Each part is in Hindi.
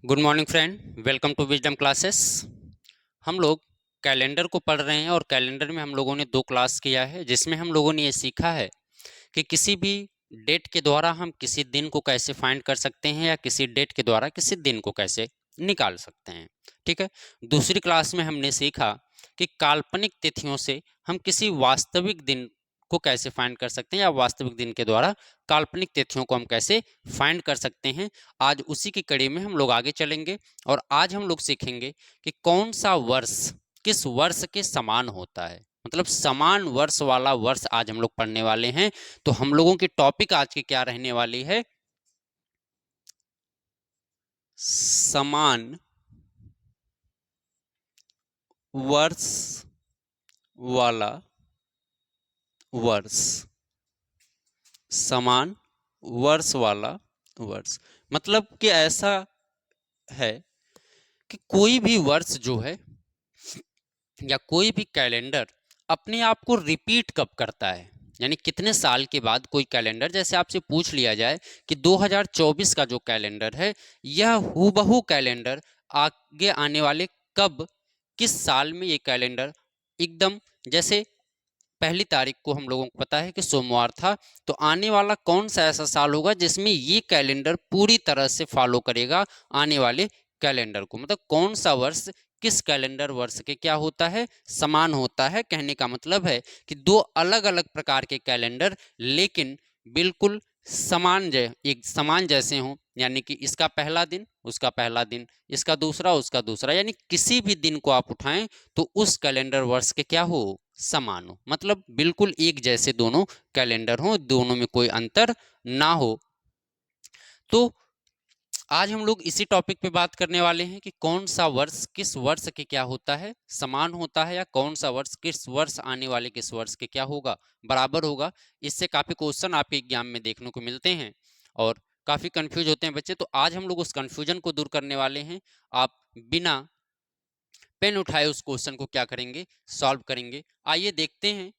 Good morning friend, welcome to wisdom classes. हम लोग कैलेंडर को पढ़ रहे हैं और कैलेंडर में हम लोगों ने 2 क्लास किया है, जिसमें हम लोगों ने ये सीखा है कि किसी भी डेट के द्वारा हम किसी दिन को कैसे फाइंड कर सकते हैं या किसी डेट के द्वारा किसी दिन को कैसे निकाल सकते हैं। ठीक है। दूसरी क्लास में हमने सीखा कि काल्पनिक तिथियों से हम किसी वास्तविक दिन को कैसे फाइंड कर सकते हैं या वास्तविक दिन के द्वारा काल्पनिक तिथियों को हम कैसे फाइंड कर सकते हैं। आज उसी की कड़ी में हम लोग आगे चलेंगे और आज हम लोग सीखेंगे कि कौन सा वर्ष किस वर्ष के समान होता है, मतलब समान वर्ष वाला वर्ष आज हम लोग पढ़ने वाले हैं। तो हम लोगों की टॉपिक आज की क्या रहने वाली है? समान वर्ष वाला वर्ष। समान वर्ष वाला वर्ष मतलब कि ऐसा है कि कोई भी वर्ष जो है या कोई भी कैलेंडर अपने आप को रिपीट कब करता है, यानी कितने साल के बाद कोई कैलेंडर, जैसे आपसे पूछ लिया जाए कि 2024 का जो कैलेंडर है यह हूबहू कैलेंडर आगे आने वाले कब किस साल में ये कैलेंडर एकदम, जैसे पहली तारीख को हम लोगों को पता है कि सोमवार था, तो आने वाला कौन सा ऐसा साल होगा जिसमें ये कैलेंडर पूरी तरह से फॉलो करेगा आने वाले कैलेंडर को, मतलब कौन सा वर्ष किस कैलेंडर वर्ष के क्या होता है, समान होता है। कहने का मतलब है कि दो अलग अलग प्रकार के कैलेंडर लेकिन बिल्कुल समान एक समान जैसे हों, यानी कि इसका पहला दिन उसका पहला दिन, इसका दूसरा उसका दूसरा, यानी किसी भी दिन को आप उठाएं तो उस कैलेंडर वर्ष के क्या हो, समान हो, मतलब बिल्कुल एक जैसे दोनों कैलेंडर हो, दोनों में कोई अंतर ना हो। तो आज हम लोग इसी टॉपिक पे बात करने वाले हैं कि कौन सा वर्ष किस वर्ष के क्या होता है, समान होता है, या कौन सा वर्ष किस वर्ष आने वाले किस वर्ष के क्या होगा, बराबर होगा। इससे काफी क्वेश्चन आपके एग्जाम में देखने को मिलते हैं और काफी कंफ्यूज होते हैं बच्चे। तो आज हम लोग उस कंफ्यूजन को दूर करने वाले हैं। आप बिना पेन उठाए उस क्वेश्चन को क्या करेंगे, सॉल्व करेंगे। आइए देखते हैं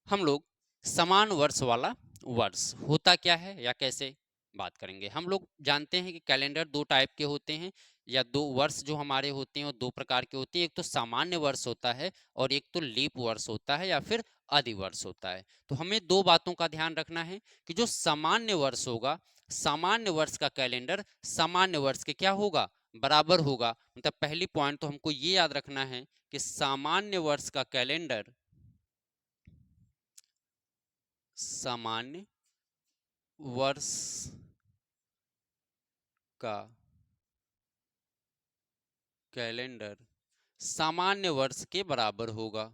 हम लोग समान वर्ष वाला वर्ष होता क्या है या कैसे बात करेंगे। हम लोग जानते हैं कि कैलेंडर 2 टाइप के होते हैं, या 2 वर्ष जो हमारे होते हैं वो 2 प्रकार के होते हैं। एक तो सामान्य वर्ष होता है और एक तो लीप वर्ष होता है या फिर अधिवर्ष होता है। तो हमें 2 बातों का ध्यान रखना है कि जो सामान्य वर्ष होगा, सामान्य वर्ष का कैलेंडर सामान्य वर्ष के क्या होगा, बराबर होगा। मतलब पहली पॉइंट तो हमको ये याद रखना है कि सामान्य वर्ष का कैलेंडर सामान्य वर्ष का कैलेंडर सामान्य वर्ष के बराबर होगा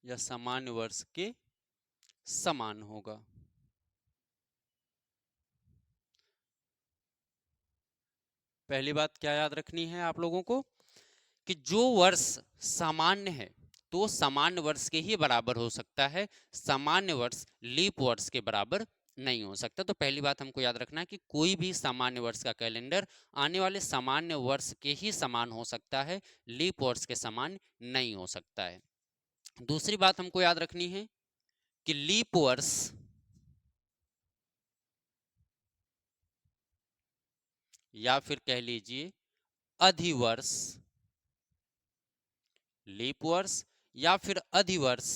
या सामान्य वर्ष के समान होगा। पहली बात क्या याद रखनी है आप लोगों को कि जो वर्ष सामान्य है तो सामान्य वर्ष के ही बराबर हो सकता है, सामान्य वर्ष लीप वर्ष के बराबर नहीं हो सकता। तो पहली बात हमको याद रखना है कि कोई भी सामान्य वर्ष का कैलेंडर आने वाले सामान्य वर्ष के ही समान हो सकता है, लीप वर्ष के समान नहीं हो सकता है। दूसरी बात हमको याद रखनी है कि लीप वर्ष या फिर कह लीजिए अधिवर्ष, लीप वर्ष या फिर अधिवर्ष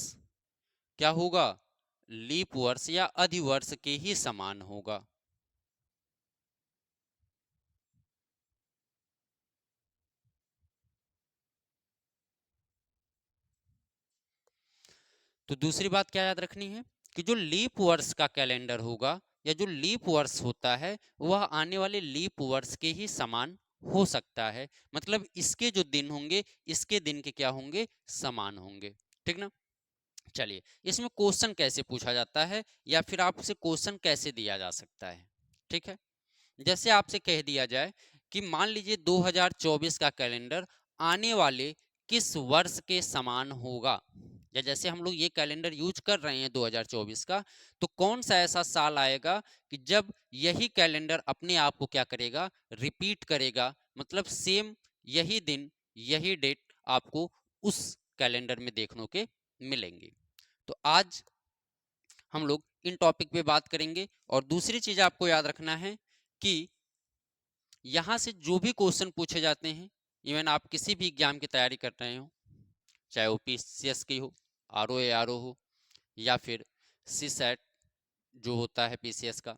क्या होगा, लीप वर्ष या अधिवर्ष के ही समान होगा। तो दूसरी बात क्या याद रखनी है कि जो लीप वर्ष का कैलेंडर होगा या जो लीप वर्ष होता है वह आने वाले लीप वर्ष के ही समान हो सकता है, मतलब इसके जो दिन होंगे इसके दिन के क्या होंगे, समान होंगे। ठीक ना। चलिए, इसमें क्वेश्चन कैसे पूछा जाता है या फिर आपसे क्वेश्चन कैसे दिया जा सकता है। ठीक है, जैसे आपसे कह दिया जाए कि मान लीजिए 2024 का कैलेंडर आने वाले किस वर्ष के समान होगा, या जैसे हम लोग ये कैलेंडर यूज कर रहे हैं 2024 का, तो कौन सा ऐसा साल आएगा कि जब यही कैलेंडर अपने आप को क्या करेगा, रिपीट करेगा, मतलब सेम यही दिन यही डेट आपको उस कैलेंडर में देखने के मिलेंगे। तो आज हम लोग इन टॉपिक पे बात करेंगे। और दूसरी चीज आपको याद रखना है कि यहाँ से जो भी क्वेश्चन पूछे जाते हैं, इवन आप किसी भी एग्जाम की तैयारी कर रहे हो, चाहे वो पीसीएस की हो, आरओ हो, या फिर सी सेट जो होता है पीसीएस का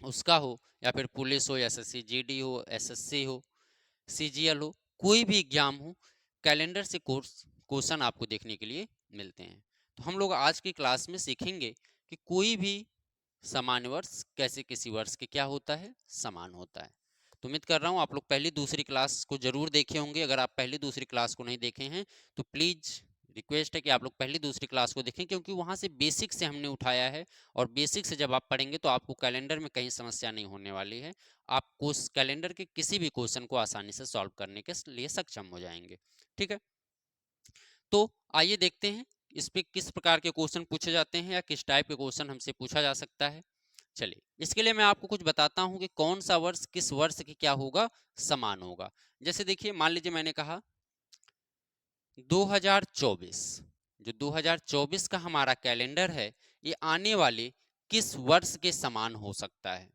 उसका हो, या फिर पुलिस हो, एसएससी जीडी हो, एसएससी हो, सीजीएल हो, कोई भी एग्जाम हो, कैलेंडर से क्वेश्चन आपको देखने के लिए मिलते हैं। तो हम लोग आज की क्लास में सीखेंगे कि कोई भी समान वर्ष कैसे किसी वर्ष के क्या होता है, समान होता है। तो उम्मीद कर रहा हूँ आप लोग पहली दूसरी क्लास को जरूर देखे होंगे। अगर आप पहली दूसरी क्लास को नहीं देखे हैं तो प्लीज रिक्वेस्ट है कि आप लोग पहली दूसरी क्लास को देखें, क्योंकि वहां से बेसिक से हमने उठाया है, और बेसिक से जब आप पढ़ेंगे तो आपको कैलेंडर में कहीं समस्या नहीं होने वाली है। आप कैलेंडर के किसी भी क्वेश्चन को आसानी से सॉल्व करने के लिए सक्षम हो जाएंगे। ठीक है, तो आइए देखते हैं इस पे किस प्रकार के क्वेश्चन पूछे जाते हैं या किस टाइप के क्वेश्चन हमसे पूछा जा सकता है। चलिए, इसके लिए मैं आपको कुछ बताता हूं कि कौन सा वर्ष किस वर्ष की क्या होगा, समान होगा। जैसे देखिए, मान लीजिए मैंने कहा 2024, जो 2024 का हमारा कैलेंडर है, ये आने वाले किस वर्ष के समान हो सकता है।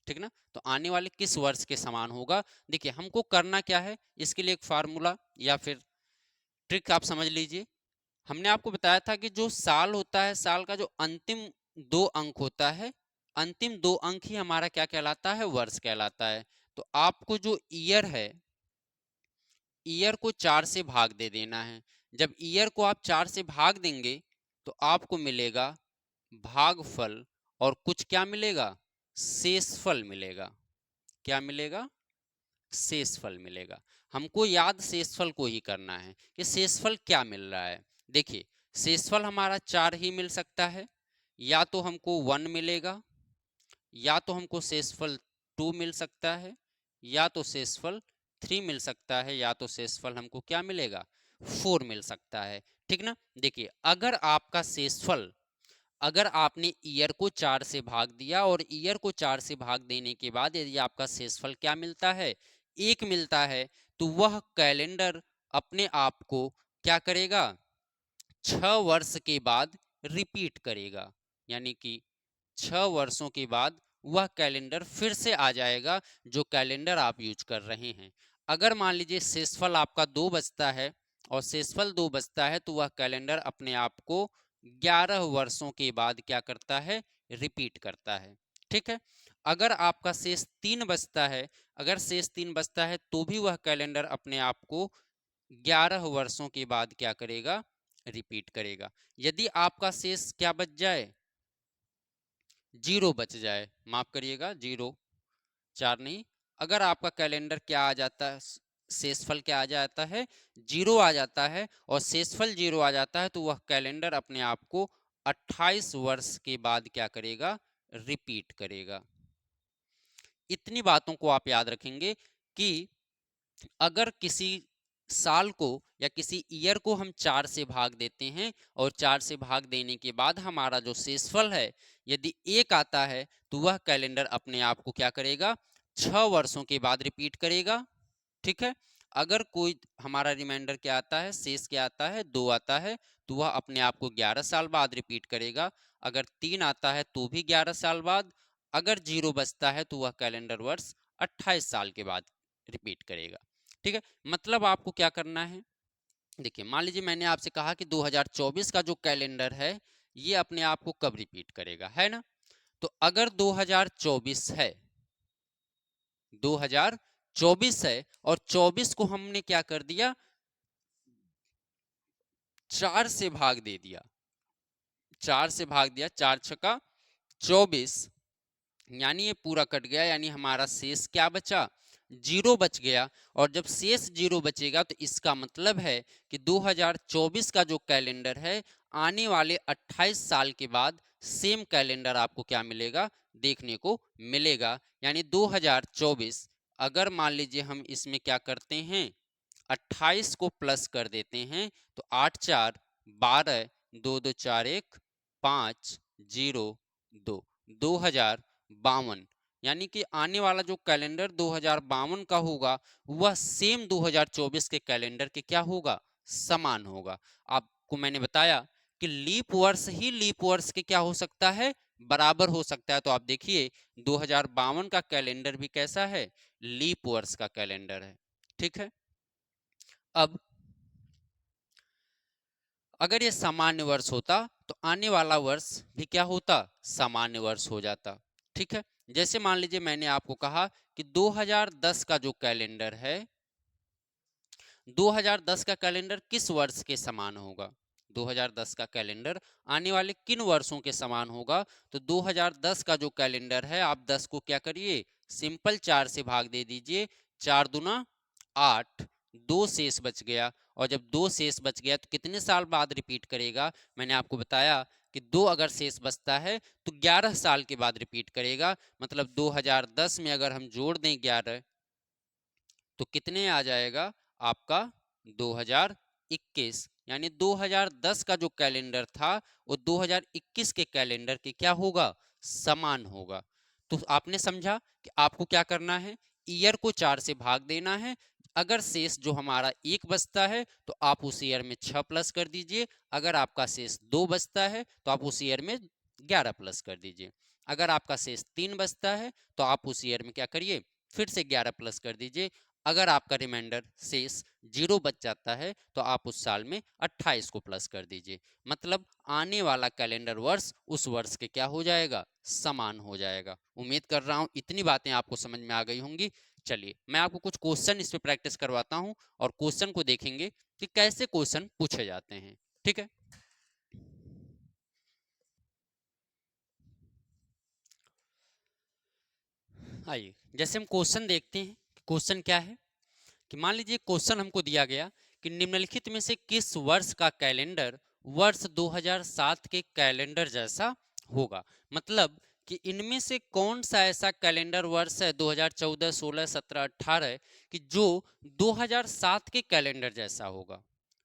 ठीक ना, तो आने वाले किस वर्ष के समान होगा। देखिए, हमको करना क्या है, इसके लिए एक फार्मूला या फिर ट्रिक आप समझ लीजिए। हमने आपको बताया था कि जो साल होता है, साल का जो अंतिम 2 अंक होता है, अंतिम 2 अंक ही हमारा क्या कहलाता है, वर्ष कहलाता है। तो आपको जो ईयर है, ईयर को 4 से भाग दे देना है। जब ईयर को आप 4 से भाग देंगे तो आपको मिलेगा भागफल, और कुछ क्या मिलेगा, शेषफल मिलेगा। क्या मिलेगा, शेषफल मिलेगा। हमको याद शेषफल को ही करना है कि शेषफल क्या मिल रहा है। देखिए, शेषफल हमारा 4 ही मिल सकता है, या तो हमको 1 मिलेगा, या तो हमको शेषफल 2 मिल सकता है, या तो शेषफल 3 मिल सकता है, या तो शेषफल हमको क्या मिलेगा, 4 मिल सकता है। ठीक ना, देखिए, अगर आपका शेषफल, अगर आपने ईयर को 4 से भाग दिया और ईयर को 4 से भाग देने के बाद यदि आपका शेषफल क्या मिलता है, 1 मिलता है, तो वह कैलेंडर अपने आप को क्या करेगा, 6 वर्ष के बाद रिपीट करेगा। यानी कि 6 वर्षों के बाद वह कैलेंडर फिर से आ जाएगा जो कैलेंडर आप यूज कर रहे हैं। अगर मान लीजिए शेषफल आपका 2 बचता है और शेषफल 2 बचता है, तो वह कैलेंडर अपने आप को 11 वर्षों के बाद क्या करता है, रिपीट करता है। ठीक है, अगर आपका शेष 3 बचता है, अगर शेष 3 बचता है तो भी वह कैलेंडर अपने आप को 11 वर्षों के बाद क्या करेगा, रिपीट करेगा। यदि आपका शेष क्या बच जाए, 0 बच जाए, माफ करिएगा 0, 4 नहीं, अगर आपका कैलेंडर क्या आ जाता है, शेषफल क्या आ जाता है, 0 आ जाता है, और शेषफल 0 आ जाता है, तो वह कैलेंडर अपने आप को 28 वर्ष के बाद क्या करेगा, रिपीट करेगा। इतनी बातों को आप याद रखेंगे कि अगर किसी साल को या किसी ईयर को हम 4 से भाग देते हैं, और 4 से भाग देने के बाद हमारा जो शेषफल है यदि 1 आता है, तो वह कैलेंडर अपने आप को क्या करेगा, 6 वर्षों के बाद रिपीट करेगा। ठीक है, अगर कोई हमारा रिमाइंडर क्या आता है, शेष क्या आता है, 2 आता है, तो वह अपने आप को 11 साल बाद रिपीट करेगा। अगर 3 आता है तो भी 11 साल बाद, अगर 0 बचता है तो वह कैलेंडर वर्ष 28 साल के बाद रिपीट करेगा। ठीक है, मतलब आपको क्या करना है, देखिए, मान लीजिए मैंने आपसे कहा कि 2024 का जो कैलेंडर है ये अपने आप को कब रिपीट करेगा, है ना। तो अगर 2024 है, 2024 है, और 24 को हमने क्या कर दिया, 4 से भाग दे दिया, 4 से भाग दिया, 4 छक्का 24, यानी ये पूरा कट गया, यानी हमारा शेष क्या बचा, 0 बच गया। और जब शेष 0 बचेगा तो इसका मतलब है कि 2024 का जो कैलेंडर है, आने वाले 28 साल के बाद सेम कैलेंडर आपको क्या मिलेगा, देखने को मिलेगा। यानी 2024, अगर मान लीजिए हम इसमें क्या करते हैं, 28 को प्लस कर देते हैं, तो 8 4 12, 2 2 4 1 5 0 2, 2052, यानी कि आने वाला जो कैलेंडर 2052 का होगा वह सेम 2024 के कैलेंडर के क्या होगा, समान होगा। आपको मैंने बताया कि लीप वर्ष ही लीप वर्ष के क्या हो सकता है, बराबर हो सकता है। तो आप देखिए 2052 का कैलेंडर भी कैसा है, लीप वर्ष का कैलेंडर है। ठीक है, अब अगर ये सामान्य वर्ष होता तो आने वाला वर्ष भी क्या होता, सामान्य वर्ष हो जाता। ठीक है, जैसे मान लीजिए मैंने आपको कहा कि 2010 का जो कैलेंडर है, 2010 का कैलेंडर किस वर्ष के समान होगा, 2010 का कैलेंडर आने वाले किन वर्षों के समान होगा। तो 2010 का जो कैलेंडर है, आप 10 को क्या करिए, सिंपल 4 से भाग दे दीजिए, 4 दूना 8, 2 शेष बच गया। और जब 2 शेष बच गया तो कितने साल बाद रिपीट करेगा, मैंने आपको बताया कि 2 अगर शेष बचता है तो 11 साल के बाद रिपीट करेगा। मतलब 2010 में अगर हम जोड़ दें 11 तो कितने आ जाएगा आपका 2021, यानी 2010 का जो कैलेंडर था वो 2021 के कैलेंडर के क्या होगा, समान होगा। तो आपने समझा कि आपको क्या करना है, ईयर को 4 से भाग देना है। अगर शेष जो हमारा 1 बचता है तो आप उस ईयर में 6 प्लस कर दीजिए, अगर आपका शेष 2 बचता है तो आप उस ईयर में 11 प्लस कर दीजिए, अगर आपका शेष 3 बचता है तो आप उस ईयर में क्या करिए, फिर से 11 प्लस कर दीजिए। अगर आपका रिमाइंडर शेष 0 बच जाता है तो आप उस साल में 28 को प्लस कर दीजिए। मतलब आने वाला कैलेंडर वर्ष उस वर्ष के क्या हो जाएगा, समान हो जाएगा। उम्मीद कर रहा हूं इतनी बातें आपको समझ में आ गई होंगी। चलिए मैं आपको कुछ क्वेश्चन इस पे प्रैक्टिस करवाता हूं और क्वेश्चन को देखेंगे कि कैसे क्वेश्चन पूछे जाते हैं। ठीक है, आइए जैसे हम क्वेश्चन देखते हैं, क्वेश्चन क्या है कि मान लीजिए क्वेश्चन हमको दिया गया कि निम्नलिखित में से किस वर्ष का कैलेंडर वर्ष 2007 के कैलेंडर जैसा होगा। मतलब कि इनमें से कौन सा ऐसा कैलेंडर वर्ष है 2014, 16, 17, 18 कि जो 2007 के कैलेंडर जैसा होगा।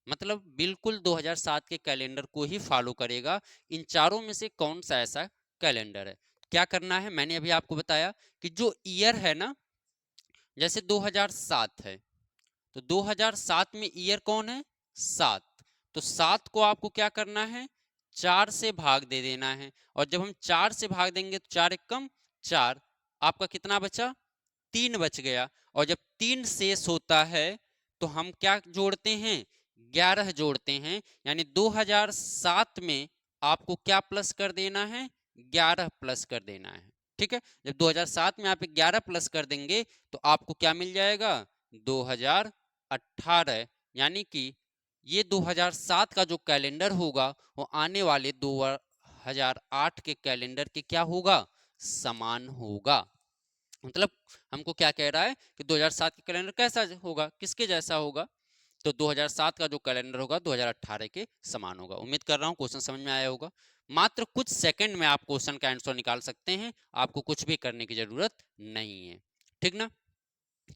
मतलब बिल्कुल 2007 के कैलेंडर को ही फॉलो करेगा। इन चारों में से कौन सा ऐसा कैलेंडर है। क्या करना है, मैंने अभी आपको बताया कि जो ईयर है ना, जैसे 2007 है तो 2007 में ईयर कौन है, 7। तो 7 को आपको क्या करना है, 4 से भाग दे देना है। और जब हम 4 से भाग देंगे तो 4 एक कम 4, आपका कितना बचा, 3 बच गया। और जब 3 शेष होता है तो हम क्या जोड़ते हैं, 11 जोड़ते हैं। यानी 2007 में आपको क्या प्लस कर देना है, 11 प्लस कर देना है। ठीक है, जब 2007 में आप 11 प्लस कर देंगे तो आपको क्या मिल जाएगा, 2018। यानी कि ये 2007 का जो कैलेंडर होगा वो आने वाले 2008 के कैलेंडर के क्या होगा, समान होगा। मतलब हमको क्या कह रहा है कि 2007 का कैलेंडर कैसा होगा, किसके जैसा होगा, तो 2007 का जो कैलेंडर होगा 2018 के समान होगा। उम्मीद कर रहा हूं क्वेश्चन समझ में आया होगा। मात्र कुछ सेकंड में आप क्वेश्चन का आंसर निकाल सकते हैं, आपको कुछ भी करने की जरूरत नहीं है। ठीक ना,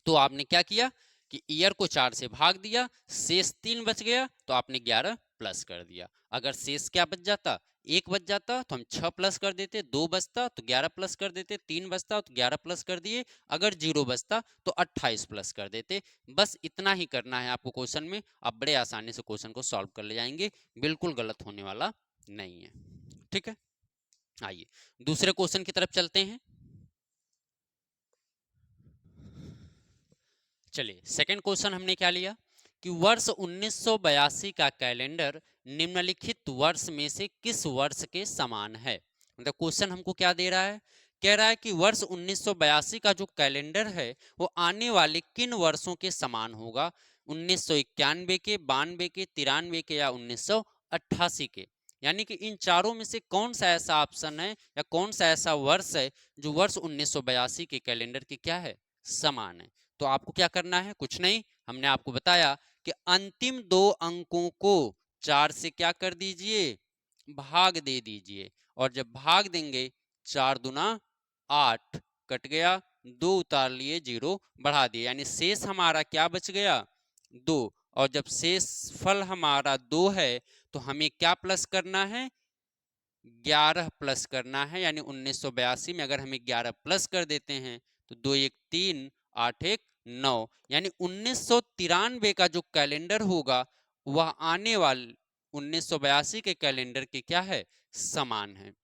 तो आपने क्या किया कि ईयर को 4 से भाग दिया, शेष 3 बच गया तो आपने 11 प्लस कर दिया। अगर शेष क्या बच जाता, 1 बच जाता तो हम 6 प्लस कर देते, 2 बचता तो 11 प्लस कर देते, 3 बचता तो 11 प्लस कर दिए, अगर 0 बचता तो 28 प्लस कर देते। बस इतना ही करना है आपको क्वेश्चन में, आप बड़े आसानी से क्वेश्चन को सॉल्व कर ले जाएंगे, बिल्कुल गलत होने वाला नहीं है। ठीक है, आइए दूसरे क्वेश्चन की तरफ चलते हैं। चलिए सेकंड क्वेश्चन हमने क्या लिया कि वर्ष 1982 का कैलेंडर निम्नलिखित वर्ष में से किस वर्ष के समान है। मतलब क्वेश्चन हमको क्या दे रहा है, कह रहा है कि वर्ष 1982 का जो कैलेंडर है वो आने वाले किन वर्षों के समान होगा, 1991 के, 92 के, 93 के या 1988 के। यानी कि इन चारों में से कौन सा ऐसा ऑप्शन है या कौन सा ऐसा वर्ष है जो वर्ष 1982 के कैलेंडर के क्या है, समान है। तो आपको क्या करना है, कुछ नहीं, हमने आपको बताया कि अंतिम 2 अंकों को 4 से क्या कर दीजिए, भाग दे दीजिए। और जब भाग देंगे 4 दूना 8, कट गया, 2 उतार लिए, 0 बढ़ा दिए, यानी शेष हमारा क्या बच गया, 2। और जब शेष फल हमारा 2 है तो हमें क्या प्लस करना है, 11 प्लस करना है। यानी 1982 में अगर हमें 11 प्लस कर देते हैं तो 2 1 3, 8 1 9, यानी 1993 का जो कैलेंडर होगा वह आने वाले 1982 के कैलेंडर के क्या है, समान है।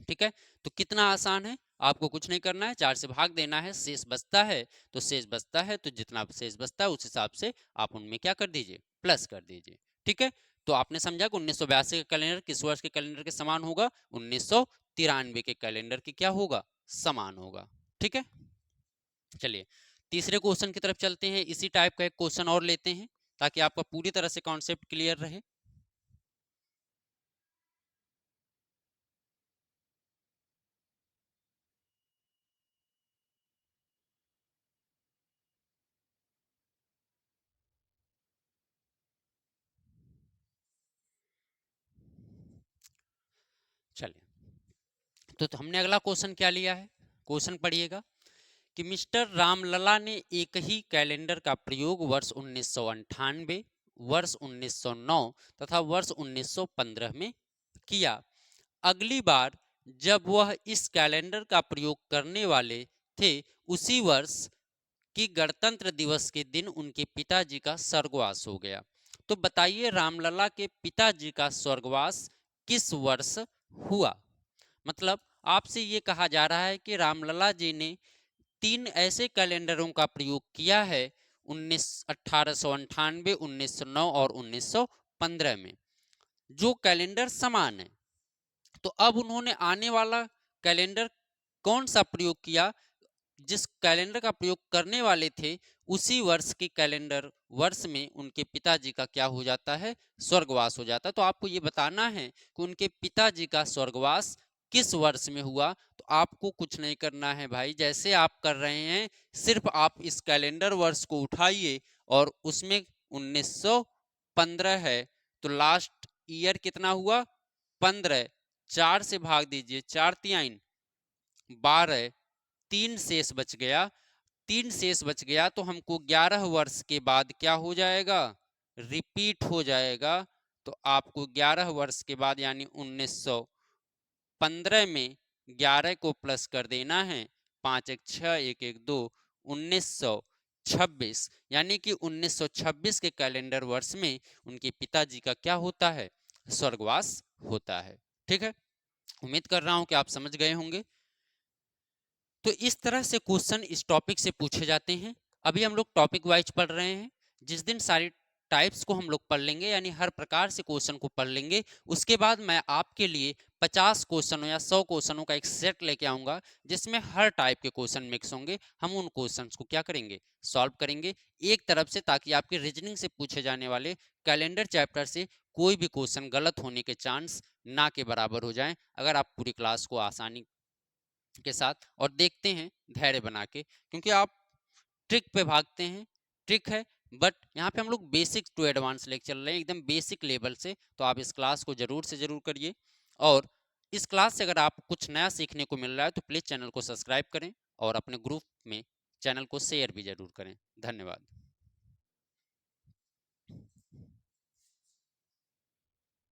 ठीक है, तो कितना आसान है, आपको कुछ नहीं करना है, 4 से भाग देना है, शेष बचता है तो शेष बचता है, तो जितना शेष बचता है उस हिसाब से आप उनमें क्या कर दीजिए, प्लस कर दीजिए। ठीक है, तो आपने समझा कि 1982 का कैलेंडर किस वर्ष के कैलेंडर के समान होगा, 1993 के कैलेंडर के क्या होगा, समान होगा। ठीक है, चलिए तीसरे क्वेश्चन की तरफ चलते हैं। इसी टाइप का एक क्वेश्चन और लेते हैं ताकि आपका पूरी तरह से कॉन्सेप्ट क्लियर रहे। चलिए तो हमने अगला क्वेश्चन क्या लिया है, क्वेश्चन पढ़िएगा कि मिस्टर रामलला ने एक ही कैलेंडर का प्रयोग वर्ष 1998, वर्ष 1909 तथा वर्ष 1915 में किया। अगली बार जब वह इस कैलेंडर का प्रयोग करने वाले थे उसी वर्ष कि गणतंत्र दिवस के दिन उनके पिताजी का स्वर्गवास हो गया। तो बताइए रामलला के पिताजी का स्वर्गवास किस वर्ष हुआ। मतलब आपसे ये कहा जा रहा है कि रामलला जी ने 3 ऐसे कैलेंडरों का प्रयोग किया है 1898, 1909 और 1915 में, जो कैलेंडर समान है। तो अब उन्होंने आने वाला कैलेंडर कौन सा प्रयोग किया, जिस कैलेंडर का प्रयोग करने वाले थे उसी वर्ष के कैलेंडर वर्ष में उनके पिताजी का क्या हो जाता है, स्वर्गवास हो जाता है। तो आपको ये बताना है कि उनके पिताजी का स्वर्गवास किस वर्ष में हुआ। तो आपको कुछ नहीं करना है भाई, जैसे आप कर रहे हैं सिर्फ आप इस कैलेंडर वर्ष को उठाइए और उसमें 1915 है तो लास्ट ईयर कितना हुआ, 15, 4 से भाग दीजिए, 4 तिहाई 12, 3 शेष बच गया, 3 शेष बच गया तो हमको 11 वर्ष के बाद क्या हो जाएगा, रिपीट हो जाएगा। तो आपको 11 वर्ष के बाद यानी 1915 में 11 को प्लस कर देना है, 5 1 6 1 1 2, 1926 यानी कि 1926 के कैलेंडर वर्ष में उनके पिताजी का क्या होता है, स्वर्गवास होता है। ठीक है, उम्मीद कर रहा हूं कि आप समझ गए होंगे। तो इस तरह से क्वेश्चन इस टॉपिक से पूछे जाते हैं। अभी हम लोग टॉपिक वाइज पढ़ रहे हैं, जिस दिन सारी टाइप्स को हम लोग पढ़ लेंगे यानी हर प्रकार से क्वेश्चन को पढ़ लेंगे, उसके बाद मैं आपके लिए 50 क्वेश्चनों या 100 क्वेश्चनों का एक सेट लेके आऊंगा जिसमें हर टाइप के क्वेश्चन मिक्स होंगे। हम उन क्वेश्चंस को क्या करेंगे, सॉल्व करेंगे एक तरफ से, ताकि आपके रीजनिंग से पूछे जाने वाले कैलेंडर चैप्टर से कोई भी क्वेश्चन गलत होने के चांस ना के बराबर हो जाएं, अगर आप पूरी क्लास को आसानी के साथ और देखते हैं धैर्य बना के। क्योंकि आप ट्रिक पे भागते हैं, ट्रिक है, बट यहाँ पे हम लोग बेसिक टू एडवांस लेके चल रहे हैं, एकदम बेसिक लेवल से। तो आप इस क्लास को जरूर से जरूर करिए, और इस क्लास से अगर आप कुछ नया सीखने को मिल रहा है तो प्लीज चैनल को सब्सक्राइब करें और अपने ग्रुप में चैनल को शेयर भी जरूर करें। धन्यवाद।